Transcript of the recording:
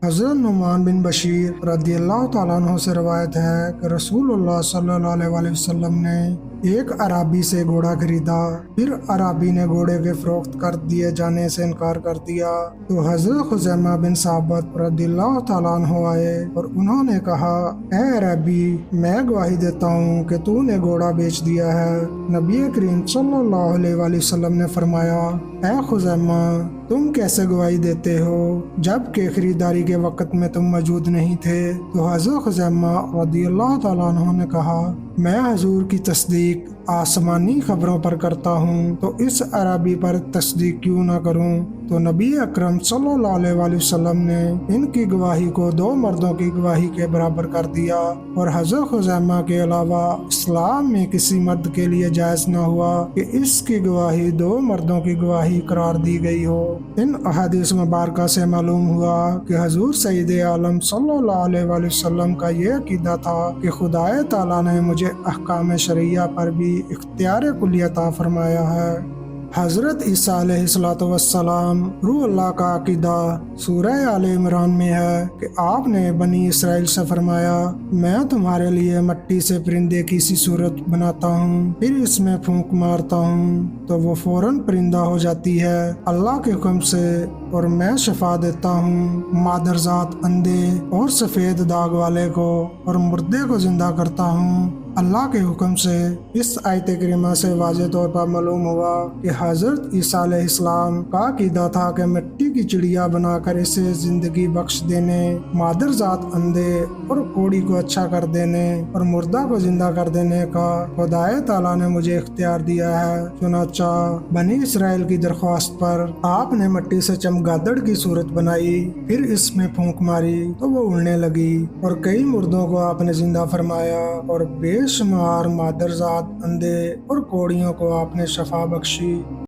حضرت نعمان بن بشیر رضی اللہ تعالیٰ عنہ سے روایت ہے کہ رسول اللہ صلی اللہ علیہ وسلم نے ایک عرابی سے گھوڑا خریدا، پھر عرابی نے گھوڑے کے فروخت کر دیے جانے سے انکار کر دیا تو حضرت خزیمہ بن ثابت رضی اللہ تعالیٰ عنہ آئے اور انہوں نے کہا، اے عرابی، میں گواہی دیتا ہوں کہ تو نے گھوڑا بیچ دیا ہے۔ نبی کریم صلی اللہ علیہ وسلم نے فرمایا، اے خزیمہ، تم کیسے گواہی دیتے ہو جب کہ خریداری کے وقت میں تم موجود نہیں تھے؟ تو حضرت خزیمہ رضی اللہ تعالیٰ عنہ نے کہا، میں حضور کی تصدیق آسمانی خبروں پر کرتا ہوں تو اس عربی پر تصدیق کیوں نہ کروں؟ تو نبی اکرم صلی اللہ علیہ وسلم نے ان کی گواہی کو دو مردوں کی گواہی کے برابر کر دیا، اور حضرت خزیمہ کے علاوہ اسلام میں کسی مرد کے لیے جائز نہ ہوا کہ اس کی گواہی دو مردوں کی گواہی قرار دی گئی ہو۔ ان احادیث مبارکہ سے معلوم ہوا کہ حضور سید عالم صلی اللہ علیہ وسلم کا یہ عقیدہ تھا کہ خدائے تعالیٰ نے مجھے احکام شرعیہ پر بھی اختیار کلی عطا فرمایا ہے۔ حضرت عیسیٰ علیہ السلام روح اللہ کا عقیدہ سورہ آل عمران میں ہے کہ آپ نے بنی اسرائیل سے فرمایا، میں تمہارے لیے مٹی سے پرندے کی سی صورت بناتا ہوں، پھر اس میں پھونک مارتا ہوں تو وہ فوراً پرندہ ہو جاتی ہے اللہ کے حکم سے، اور میں شفا دیتا ہوں مادرزاد اندھے اور سفید داغ والے کو، اور مردے کو زندہ کرتا ہوں اللہ کے حکم سے۔ اس آیت کریمہ سے واضح طور پر معلوم ہوا کہ حضرت عیسیٰ علیہ السلام کا عقیدہ تھا کہ مٹی کی چڑیا بنا کر اسے زندگی بخش دینے، مادرزاد اندھے اور کوڑی کو اچھا کر دینے اور مردہ کو زندہ کر دینے کا خدائے تعالیٰ نے مجھے اختیار دیا ہے۔ چنانچہ بنی اسرائیل کی درخواست پر آپ نے مٹی سے چمگادڑ کی صورت بنائی، پھر اس میں پھونک ماری تو وہ اڑنے لگی، اور کئی مردوں کو آپ نے زندہ فرمایا، اور بے شمار مادرزاد اندھے اور کوڑیوں کو آپ نے شفا بخشی۔